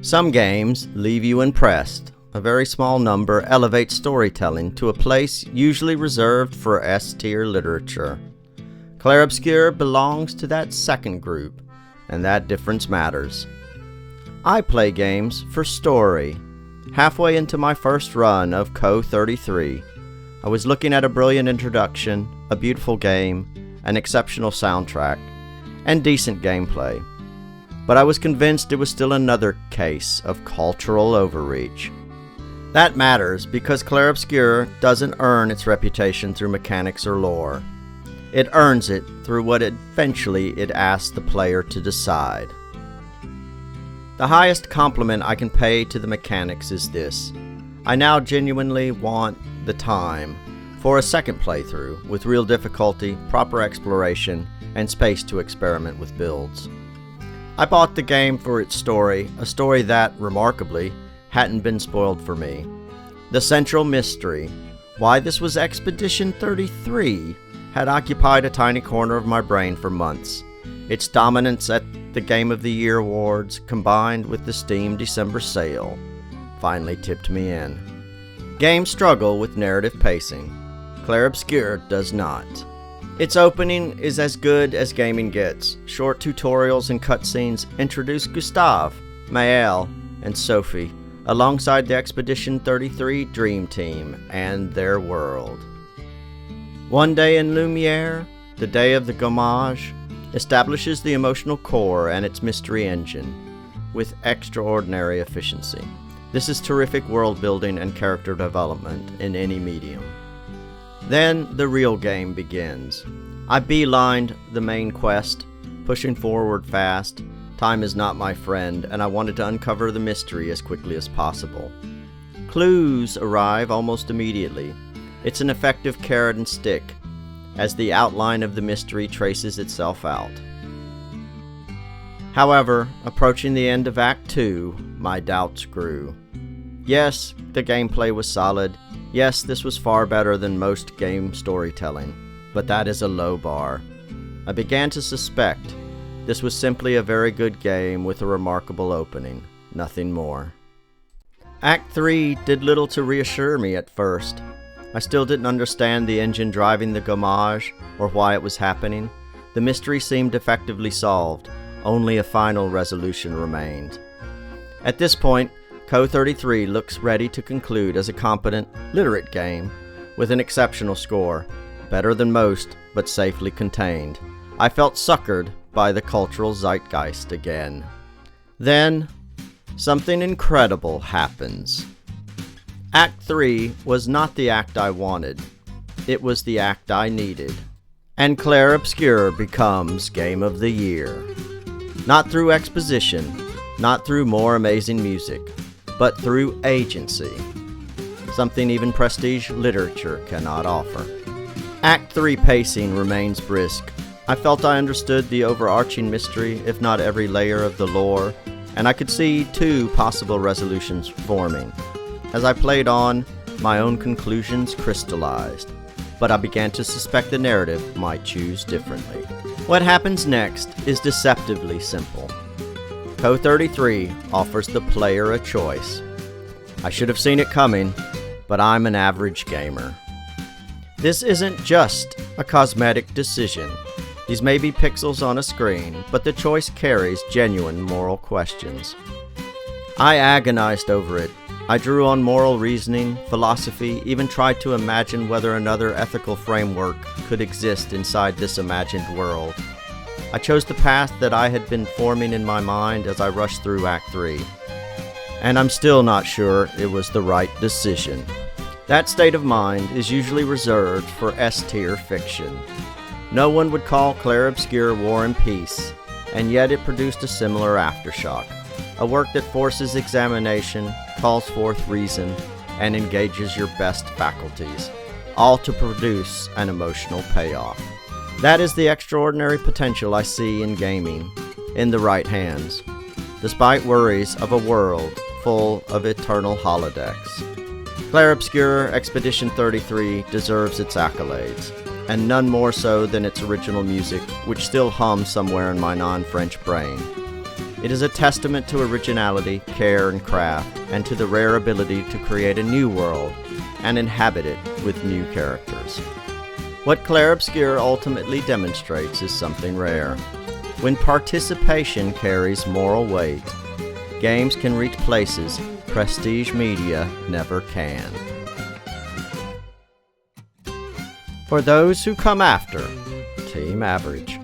Some games leave you impressed. A very small number elevate storytelling to a place usually reserved for S-tier literature. Clair Obscur belongs to that second group, and that difference matters. I play games for story. Halfway into my first run of Co-33, I was looking at a brilliant introduction, a beautiful game, an exceptional soundtrack, and decent gameplay. But I was convinced it was still another case of cultural overreach. That matters because Clair Obscur doesn't earn its reputation through mechanics or lore. It earns it through what eventually it asks the player to decide. The highest compliment I can pay to the mechanics is this: I now genuinely want the time for a second playthrough with real difficulty, proper exploration, and space to experiment with builds. I bought the game for its story, a story that, remarkably, hadn't been spoiled for me. The central mystery, why this was Expedition 33, had occupied a tiny corner of my brain for months. Its dominance at the Game of the Year awards, combined with the Steam December sale, finally tipped me in. Games struggle with narrative pacing. Clair Obscur does not. Its opening is as good as gaming gets. Short tutorials and cutscenes introduce Gustave, Maël, and Sophie, alongside the Expedition 33 Dream Team and their world. One Day in Lumiere, the day of the gommage, establishes the emotional core and its mystery engine with extraordinary efficiency. This is terrific world building and character development in any medium. Then the real game begins. I beelined the main quest, pushing forward fast. Time is not my friend, and I wanted to uncover the mystery as quickly as possible. Clues arrive almost immediately. It's an effective carrot and stick, as the outline of the mystery traces itself out. However, approaching the end of Act 2, my doubts grew. Yes, the gameplay was solid. Yes, this was far better than most game storytelling, but that is a low bar. I began to suspect this was simply a very good game with a remarkable opening, nothing more. Act 3 did little to reassure me at first. I still didn't understand the engine driving the gommage or why it was happening. The mystery seemed effectively solved, only a final resolution remained. At this point, Co-33 looks ready to conclude as a competent, literate game with an exceptional score, better than most, but safely contained. I felt suckered by the cultural zeitgeist again. Then, something incredible happens. Act 3 was not the act I wanted. It was the act I needed. And Clair Obscur becomes Game of the Year. Not through exposition, not through more amazing music, but through agency. Something even prestige literature cannot offer. Act 3 pacing remains brisk. I felt I understood the overarching mystery, if not every layer of the lore, and I could see 2 possible resolutions forming. As I played on, my own conclusions crystallized, but I began to suspect the narrative might choose differently. What happens next is deceptively simple. Co-33 offers the player a choice. I should have seen it coming, but I'm an average gamer. This isn't just a cosmetic decision. These may be pixels on a screen, but the choice carries genuine moral questions. I agonized over it. I drew on moral reasoning, philosophy, even tried to imagine whether another ethical framework could exist inside this imagined world. I chose the path that I had been forming in my mind as I rushed through Act 3. And I'm still not sure it was the right decision. That state of mind is usually reserved for S-tier fiction. No one would call Clair Obscur War and Peace, and yet it produced a similar aftershock. A work that forces examination, calls forth reason, and engages your best faculties, all to produce an emotional payoff. That is the extraordinary potential I see in gaming, in the right hands, despite worries of a world full of eternal holodecks. Clair Obscur Expedition 33 deserves its accolades, and none more so than its original music, which still hums somewhere in my non-French brain. It is a testament to originality, care, and craft, and to the rare ability to create a new world and inhabit it with new characters. What Clair Obscur ultimately demonstrates is something rare. When participation carries moral weight, games can reach places prestige media never can. For those who come after, Team Average.